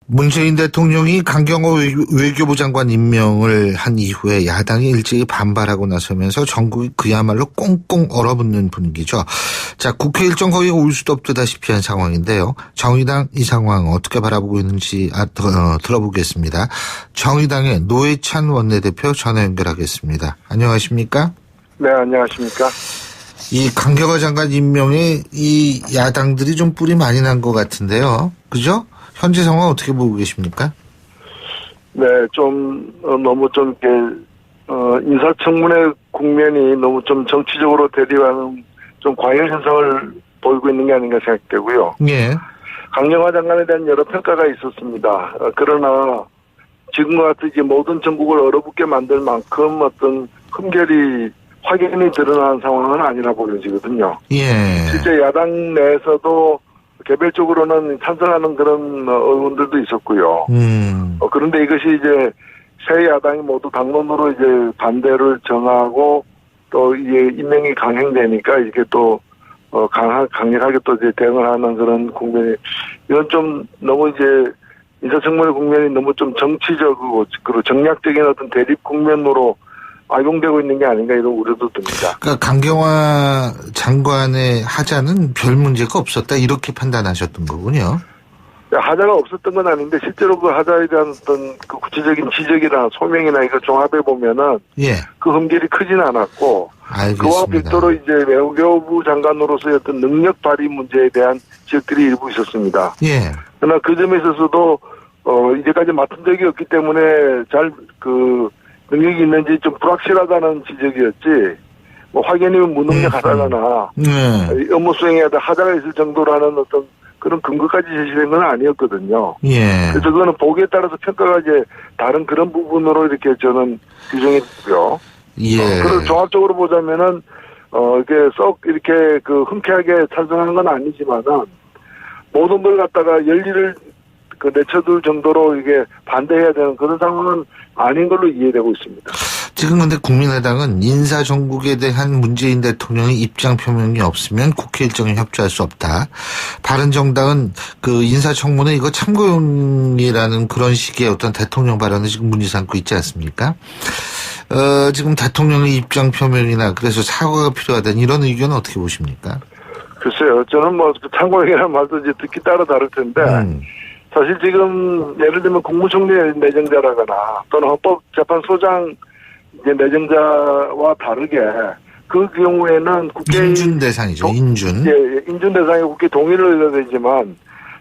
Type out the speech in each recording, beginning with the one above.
문재인 대통령이 강경호 외교부 장관 임명을 한 이후에 야당이 일제히 반발하고 나서면서 전국이 그야말로 꽁꽁 얼어붙는 분위기죠. 자, 국회 일정 거의 올 수도 없다시피 한 상황인데요. 정의당 이 상황 어떻게 바라보고 있는지 들어보겠습니다. 정의당의 노회찬 원내대표 전화 연결하겠습니다. 안녕하십니까? 네, 안녕하십니까? 이 강경호 장관 임명에 이 야당들이 좀 뿔이 많이 난 것 같은데요. 그죠? 현재 상황 어떻게 보고 계십니까? 네, 너무 이렇게, 인사청문회 국면이 너무 정치적으로 대립하는 과열 현상을 보이고 있는 게 아닌가 생각되고요. 예. 강경화 장관에 대한 여러 평가가 있었습니다. 그러나, 지금과 같이 이제 모든 전국을 얼어붙게 만들 만큼 어떤 흠결이 확연히 드러난 상황은 아니라 보여지거든요. 예. 실제 야당 내에서도 개별적으로는 찬성하는 그런 의원들도 있었고요. 그런데 이것이 이제 새 야당이 모두 당론으로 이제 반대를 정하고 또 이게 임명이 강행되니까 이게 또 강력하게 또 이제 대응을 하는 그런 국면이 이건 너무 이제 인사청문회 국면이 너무 정치적이고 그리고 정략적인 어떤 대립 국면으로 악용되고 있는 게 아닌가 이런 우려도 듭니다. 그러니까 강경화 장관의 하자는 별 문제가 없었다 이렇게 판단하셨던 거군요. 하자가 없었던 건 아닌데 실제로 그 하자에 대한 어떤 그 구체적인 지적이나 소명이나 이거 종합해 보면은 예. 그 흠결이 크지는 않았고 알겠습니다. 그와 별도로 이제 외교부 장관으로서의 어떤 능력 발휘 문제에 대한 지적들이 일부 있었습니다. 예. 그러나 그 점에 있어서도 이제까지 맡은 적이 없기 때문에 능력이 있는지 좀 불확실하다는 지적이었지, 확연히 무능력하다거나, 업무 수행에 대한 하자가 있을 정도라는 어떤 그런 근거까지 제시된 건 아니었거든요. 예. 그래서 그거는 보기에 따라서 평가가 이제 다른 그런 부분으로 이렇게 저는 규정이 되고요. 예. 그래서 종합적으로 보자면은, 이렇게 흔쾌하게 찬성하는 건 아니지만은, 모든 걸 갖다가 열리를 내쳐둘 정도로 이게 반대해야 되는 그런 상황은 아닌 걸로 이해되고 있습니다. 지금 근데 국민의당은 인사정국에 대한 문재인 대통령의 입장 표명이 없으면 국회 일정에 협조할 수 없다. 바른정당은 그 인사청문회 이거 참고용이라는 그런 식의 어떤 대통령 발언을 지금 문제 삼고 있지 않습니까? 지금 대통령의 입장 표명이나 그래서 사과가 필요하다는 이런 의견은 어떻게 보십니까? 글쎄요. 저는 참고용이라는 말도 이제 듣기 따라 다를 텐데 사실 지금 예를 들면 국무총리 내정자라거나 또는 헌법재판소장 이제 내정자와 다르게 그 경우에는 국회 인준 대상이죠. 인준. 예, 인준 대상에 국회 동의를 해야 되지만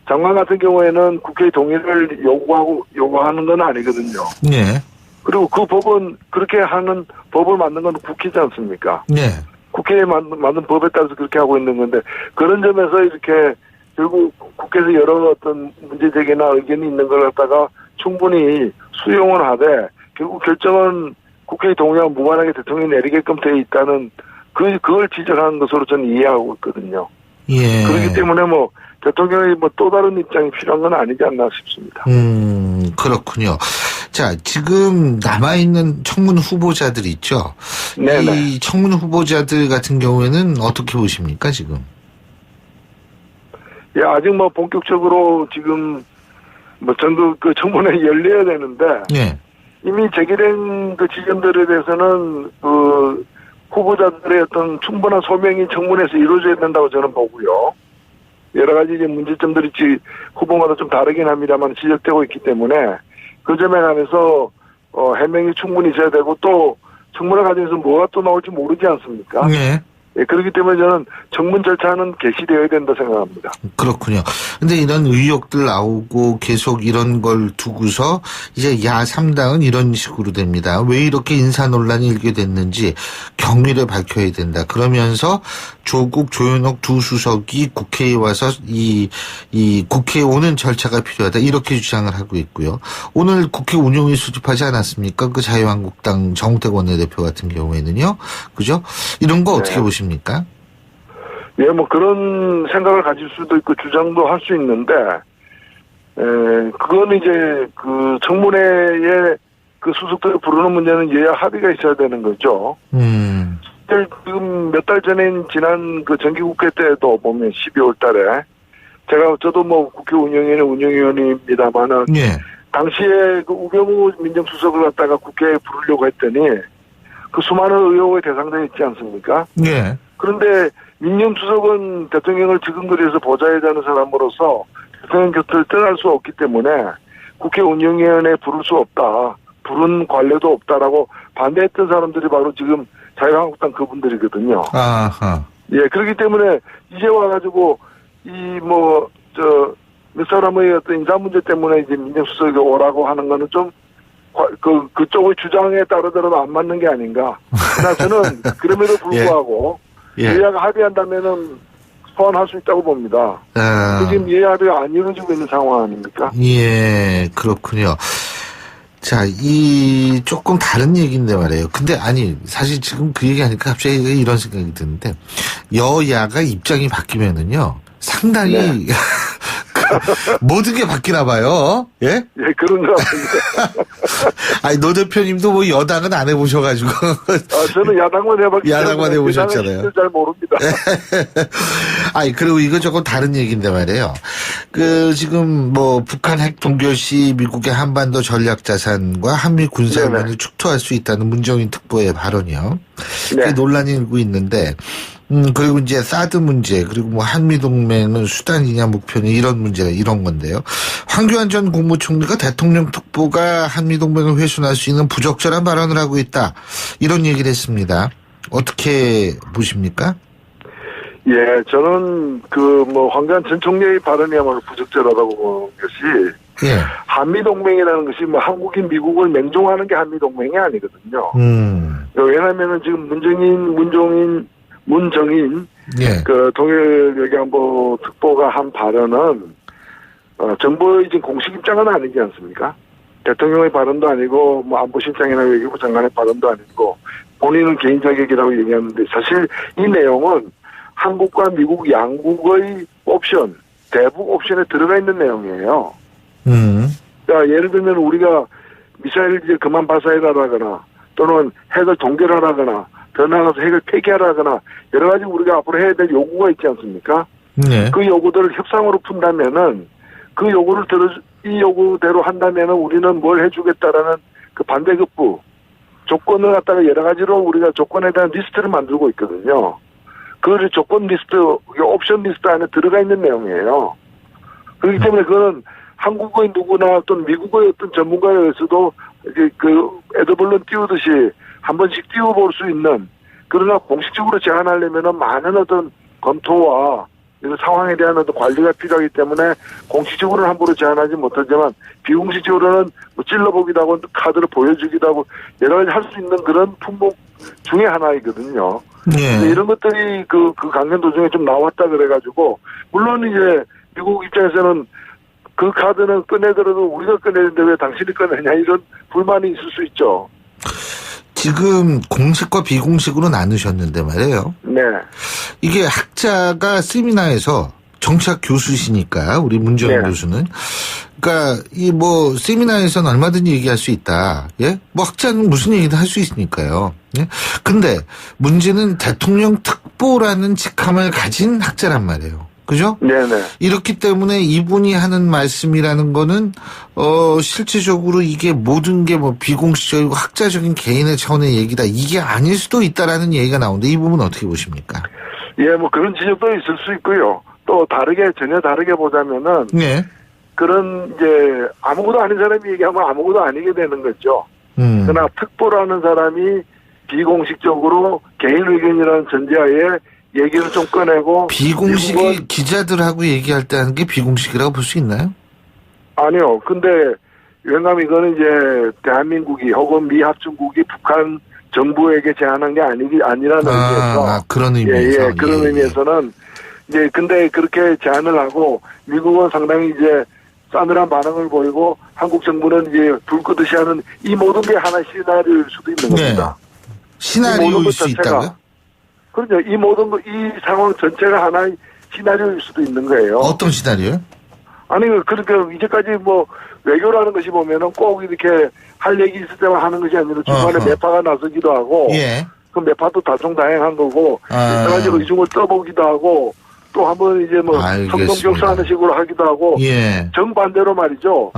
장관 같은 경우에는 국회 동의를 요구하는 건 아니거든요. 예. 그리고 그 법은 그렇게 하는 법을 만든 건 국회지 않습니까? 예. 국회에 만든 법에 따라서 그렇게 하고 있는 건데 그런 점에서 이렇게 결국 국회에서 여러 어떤 문제제기나 의견이 있는 걸 갖다가 충분히 수용을 하되 결국 결정은 국회의 동의와 무관하게 대통령이 내리게끔 되어 있다는 그걸 지적하는 것으로 저는 이해하고 있거든요. 예. 그렇기 때문에 대통령의 또 다른 입장이 필요한 건 아니지 않나 싶습니다. 그렇군요. 자, 지금 남아있는 청문 후보자들 있죠? 네네. 이 청문 후보자들 같은 경우에는 어떻게 보십니까, 지금? 예, 아직 본격적으로 지금 전국 청문회 열려야 되는데. 예. 이미 제기된 지점들에 대해서는 후보자들의 어떤 충분한 소명이 청문회에서 이루어져야 된다고 저는 보고요. 여러 가지 이제 문제점들이 후보마다 좀 다르긴 합니다만 지적되고 있기 때문에 그 점에 관해서 해명이 충분히 있어야 되고 또 청문회 과정에서 뭐가 또 나올지 모르지 않습니까? 네. 예, 그렇기 때문에 저는 청문 절차는 개시되어야 된다 생각합니다. 그렇군요. 근데 이런 의혹들 나오고 계속 이런 걸 두고서 이제 야3당은 이런 식으로 됩니다. 왜 이렇게 인사 논란이 일게 됐는지 경위를 밝혀야 된다. 그러면서 조국, 조현옥 두 수석이 국회에 와서 이 국회에 오는 절차가 필요하다. 이렇게 주장을 하고 있고요. 오늘 국회 운영위 수집하지 않았습니까? 그 자유한국당 정우택 원내대표 같은 경우에는요. 그죠? 이런 거 어떻게 보십니까? 예, 그런 생각을 가질 수도 있고 주장도 할 수 있는데, 그거는 이제 청문회에 수석들을 부르는 문제는 여야 합의가 있어야 되는 거죠. 지금 몇 달 전에 지난 정기국회 때도 보면 12월 달에 저도 뭐 국회 운영위원입니다만은 예. 당시에 그 우병우 민정수석을 갖다가 국회에 부르려고 했더니 그 수많은 의혹의 대상자가 있지 않습니까? 예. 그런데 민정수석은 대통령을 지근거리에서 보좌해자는 사람으로서 대통령 곁을 떠날 수 없기 때문에 국회 운영위원회에 부를 수 없다. 부른 관례도 없다라고 반대했던 사람들이 바로 지금 자유한국당 그분들이거든요. 아하. 예, 그렇기 때문에 이제 와가지고 몇 사람의 어떤 인사 문제 때문에 이제 민정수석이 오라고 하는 거는 좀 그쪽의 주장에 따르더라도 안 맞는 게 아닌가. 그러나 저는 그럼에도 불구하고 여야가 합의한다면은 소환할 수 있다고 봅니다. 지금 여야 합의가 안 이루어지고 있는 상황 아닙니까? 예, 그렇군요. 자, 조금 다른 얘기인데 말이에요. 근데 사실 지금 그 얘기하니까 갑자기 이런 생각이 드는데, 여야가 입장이 바뀌면은요, 상당히, 네. 모든 게 바뀌나 봐요. 예? 예, 그런 거 같습니다. 노 대표님도 뭐 여당은 안 해보셔가지고. 저는 야당만 해봤기 때문에. 야당만 해보셨잖아요. 잘 모릅니다. 그리고 이거 조금 다른 얘기인데 말이에요. 지금 북한 핵 동결시 미국의 한반도 전략 자산과 한미 군사연맹을 축소할 수 있다는 문정인 특보의 발언이요. 네. 논란이 일고 있는데, 그리고 이제 사드 문제, 그리고 한미동맹은 수단이냐 목표냐 이런 문제가 이런 건데요. 황교안 전 국무총리가 대통령 특보가 한미동맹을 훼손할 수 있는 부적절한 발언을 하고 있다. 이런 얘기를 했습니다. 어떻게 보십니까? 예, 저는 황교안 전 총리의 발언이야말로 부적절하다고 보는 것이, 예. 한미동맹이라는 것이 한국인 미국을 맹종하는 게 한미동맹이 아니거든요. 왜냐면은 지금 문정인 예. 동일 외교안보 특보가 한 발언은 정부의 지금 공식 입장은 아니지 않습니까? 대통령의 발언도 아니고 안보실장이나 외교부 장관의 발언도 아니고 본인은 개인 자격이라고 얘기하는데 사실 이 내용은 한국과 미국 양국의 옵션, 대북 옵션에 들어가 있는 내용이에요. 그러니까 예를 들면 우리가 미사일을 이제 그만 발사해라거나 또는 핵을 동결하라거나 더 나아가서 핵을 폐기하라거나 여러 가지 우리가 앞으로 해야 될 요구가 있지 않습니까? 네. 그 요구들을 협상으로 푼다면은 그 요구를 이 요구대로 한다면은 우리는 뭘 해주겠다라는 그 반대급부 조건을 갖다가 여러 가지로 우리가 조건에 대한 리스트를 만들고 있거든요. 그 조건 리스트, 옵션 리스트 안에 들어가 있는 내용이에요. 그렇기 때문에 그거는 한국의 누구나 또는 미국의 어떤 전문가에 의해서도 에드벌룬 띄우듯이 한 번씩 띄워볼 수 있는, 그러나 공식적으로 제안하려면은 많은 어떤 검토와 이런 상황에 대한 어떤 관리가 필요하기 때문에 공식적으로는 함부로 제안하지 못하지만 비공식적으로는 찔러보기도 하고 카드를 보여주기도 하고 여러 가지 할 수 있는 그런 품목 중에 하나이거든요. 네. 이런 것들이 그 강연 도중에 좀 나왔다 그래가지고 물론 이제 미국 입장에서는 그 카드는 꺼내더라도 우리가 꺼내는데 왜 당신이 꺼내냐 이런 불만이 있을 수 있죠. 지금 공식과 비공식으로 나누셨는데 말이에요. 네. 이게 학자가 세미나에서 정치학 교수시니까 우리 문정인 교수는 그러니까 세미나에서는 얼마든지 얘기할 수 있다. 예? 학자는 무슨 얘기도 할 수 있으니까요. 예? 근데 문제는 대통령 특보라는 직함을 가진 학자란 말이에요. 그죠? 네네. 이렇기 때문에 이분이 하는 말씀이라는 거는, 실질적으로 이게 모든 게 비공식적이고 학자적인 개인의 차원의 얘기다. 이게 아닐 수도 있다라는 얘기가 나오는데 이 부분은 어떻게 보십니까? 예, 그런 지적도 있을 수 있고요. 또 전혀 다르게 보자면은. 네. 그런 이제 아무것도 아닌 사람이 얘기하면 아무것도 아니게 되는 거죠. 그러나 특보라는 사람이 비공식적으로 개인 의견이라는 전제하에 얘기를 좀 꺼내고. 비공식이 기자들하고 얘기할 때 하는 게 비공식이라고 볼 수 있나요? 아니요. 근데 왜냐하면 이거는 이제 대한민국이 혹은 미합중국이 북한 정부에게 제안한 게 아니라는 의미에서. 그런 의미에서. 예, 그런 의미에서는 이제 근데 그렇게 제안을 하고 미국은 상당히 이제 싸늘한 반응을 보이고 한국 정부는 이제 불 끄듯이 하는 이 모든 게 하나의 시나리오일 수도 있는 겁니다. 시나리오일 수 있다고요? 그렇죠. 이 상황 전체가 하나의 시나리오일 수도 있는 거예요. 어떤 시나리오요? 아니, 그러니까 이제까지 외교라는 것이 보면은 꼭 이렇게 할 얘기 있을 때만 하는 것이 아니라 중간에 매파가 나서기도 하고. 예. 그 매파도 다종다양한 거고. 여러 가지 의중을 떠보기도 하고. 또 한번 이제 뭐 성동경사하는 식으로 하기도 하고 예. 정반대로 말이죠.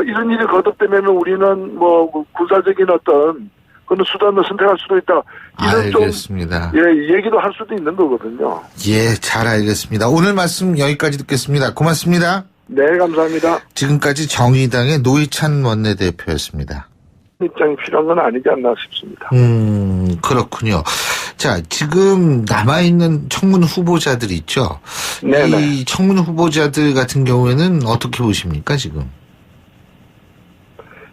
이런 일이 거듭되면 우리는 뭐 군사적인 어떤 그런 수단을 선택할 수도 있다. 이런 알겠습니다. 좀 얘기도 할 수도 있는 거거든요. 예, 잘 알겠습니다. 오늘 말씀 여기까지 듣겠습니다. 고맙습니다. 네, 감사합니다. 지금까지 정의당의 노회찬 원내대표였습니다. 입장이 필요한 건 아니지 않나 싶습니다. 그렇군요. 자, 지금 남아있는 청문 후보자들 있죠? 네네. 이 청문 후보자들 같은 경우에는 어떻게 보십니까, 지금?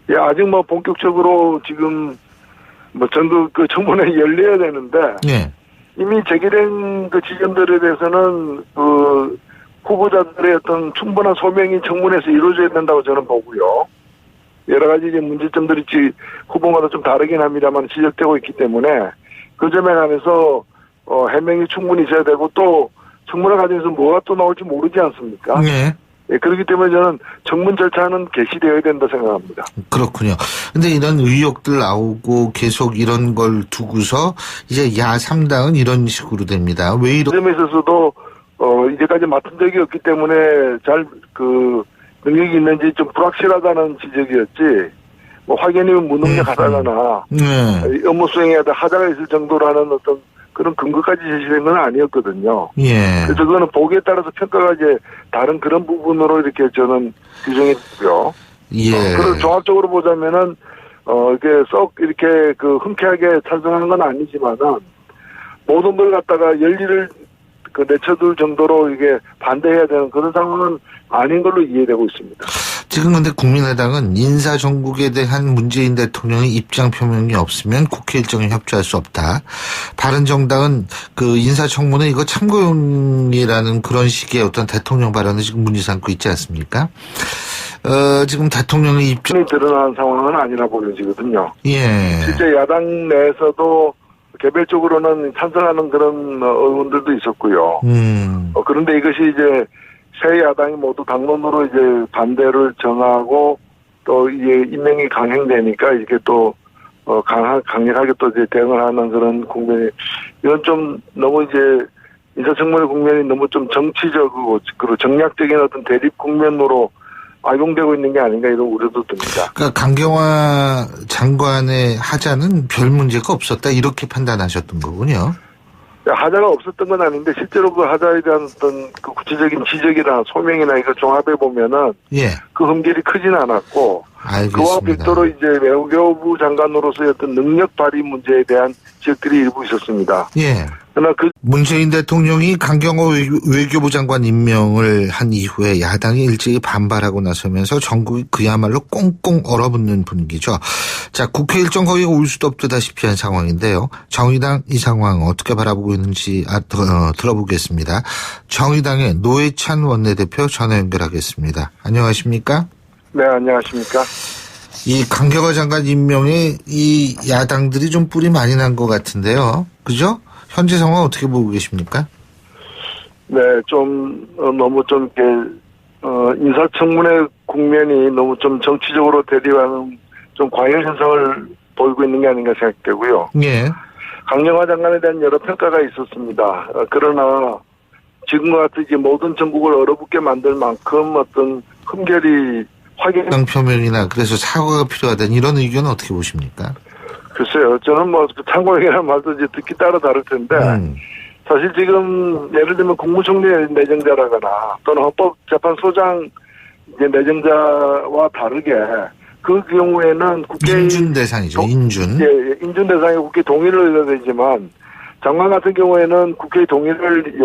예, 아직 뭐 본격적으로 지금 뭐 전국 그 청문회 열려야 되는데. 네. 이미 제기된 그 지점들에 대해서는 그 후보자들의 어떤 충분한 소명이 청문회에서 이루어져야 된다고 저는 보고요. 여러 가지 이제 문제점들이 후보마다 좀 다르긴 합니다만 지적되고 있기 때문에 그 점에 관해서 해명이 충분히 있어야 되고 또 청문회 과정에서 뭐가 또 나올지 모르지 않습니까? 네. 예, 그렇기 때문에 저는 청문 절차는 개시되어야 된다 생각합니다. 그렇군요. 근데 이런 의혹들 나오고 계속 이런 걸 두고서 이제 야 3당은 이런 식으로 됩니다. 왜 이런 점에 있어서도 이제까지 맡은 적이 없기 때문에 잘 능력이 있는지 좀 불확실하다는 지적이었지. 뭐 확연히 무능력하다거나 업무 수행에 하자가 있을 정도라는 어떤 그런 근거까지 제시된 건 아니었거든요. 예. 그래서 그거는 보기에 따라서 평가가 이제 다른 그런 부분으로 이렇게 저는 규정했고요. 예. 그걸 종합적으로 보자면은 이게 썩 이렇게 흔쾌하게 찬성하는 건 아니지만은 모든 걸 갖다가 열리를 내쳐둘 정도로 이게 반대해야 되는 그런 상황은 아닌 걸로 이해되고 있습니다. 지금 근데 국민의당은 인사정국에 대한 문재인 대통령의 입장 표명이 없으면 국회 일정에 협조할 수 없다. 바른정당은 그 인사청문회 이거 참고용이라는 그런 식의 어떤 대통령 발언을 지금 문제 삼고 있지 않습니까? 지금 대통령의 입장이 드러난 상황은 아니라 보여지거든요. 예. 실제 야당 내에서도 개별적으로는 찬성하는 그런 의원들도 있었고요. 그런데 이것이 이제 새 야당이 모두 당론으로 이제 반대를 정하고 또 이게 임명이 강행되니까 이렇게 또 강력하게 또 이제 대응을 하는 그런 국면이 이건 좀 너무 이제 인사청문회 국면이 너무 좀 정치적이고 그리고 정략적인 어떤 대립 국면으로 악용되고 있는 게 아닌가 이런 우려도 듭니다. 그러니까 강경화 장관의 하자는 별 문제가 없었다 이렇게 판단하셨던 거군요. 하자가 없었던 건 아닌데 실제로 그 하자에 대한 어떤 그 구체적인 지적이나 소명이나 이걸 종합해 보면은 그 흠결이 크진 않았고 알겠습니다. 그와 별도로 이제 외교부 장관으로서의 어떤 능력 발휘 문제에 대한 지적들이 일부 있었습니다. 예. 그러나 문재인 대통령이 강경화 외교부 장관 임명을 한 이후에 야당이 일제히 반발하고 나서면서 전국이 그야말로 꽁꽁 얼어붙는 분위기죠. 자, 국회 일정 거의 올 수도 없다시피 한 상황인데요. 정의당 이 상황 어떻게 바라보고 있는지 들어보겠습니다. 정의당의 노회찬 원내대표 전화 연결하겠습니다. 안녕하십니까? 네, 안녕하십니까? 이 강경화 장관 임명에 이 야당들이 좀 뿔이 많이 난 것 같은데요. 그죠? 현재 상황 어떻게 보고 계십니까? 네, 좀 너무 좀 이렇게 인사청문회 국면이 너무 좀 정치적으로 대립하는 좀 과열 현상을 보이고 있는 게 아닌가 생각되고요. 예. 강경화 장관에 대한 여러 평가가 있었습니다. 그러나 지금과 같이 이제 모든 전국을 얼어붙게 만들 만큼 어떤 흠결이 확인 표명이나 그래서 사과가 필요하다는 이런 의견은 어떻게 보십니까? 글쎄요. 저는 뭐 참고용이라는 말도 이제 듣기 따라 다를 텐데 사실 지금 예를 들면 국무총리 내정자라거나 또는 헌법재판소장 이제 내정자와 다르게 그 경우에는 국회 인준 대상이죠. 인준. 예, 인준 대상에 국회 동의를 해야 되지만 장관 같은 경우에는 국회 동의를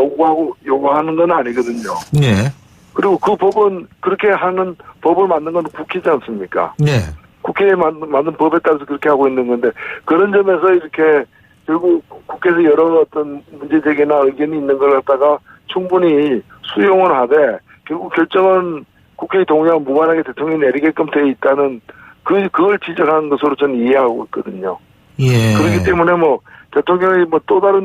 요구하는 건 아니거든요. 네. 그리고 그 법은 그렇게 하는 법을 만든 건 국회지 않습니까? 네. 국회에 만든 법에 따라서 그렇게 하고 있는 건데 그런 점에서 이렇게 결국 국회에서 여러 어떤 문제제기나 의견이 있는 걸 갖다가 충분히 수용을 하되 결국 결정은 국회의 동의와 무관하게 대통령이 내리게끔 되어 있다는 그걸 지적하는 것으로 저는 이해하고 있거든요. 예. 그렇기 때문에 뭐 대통령이 뭐 또 다른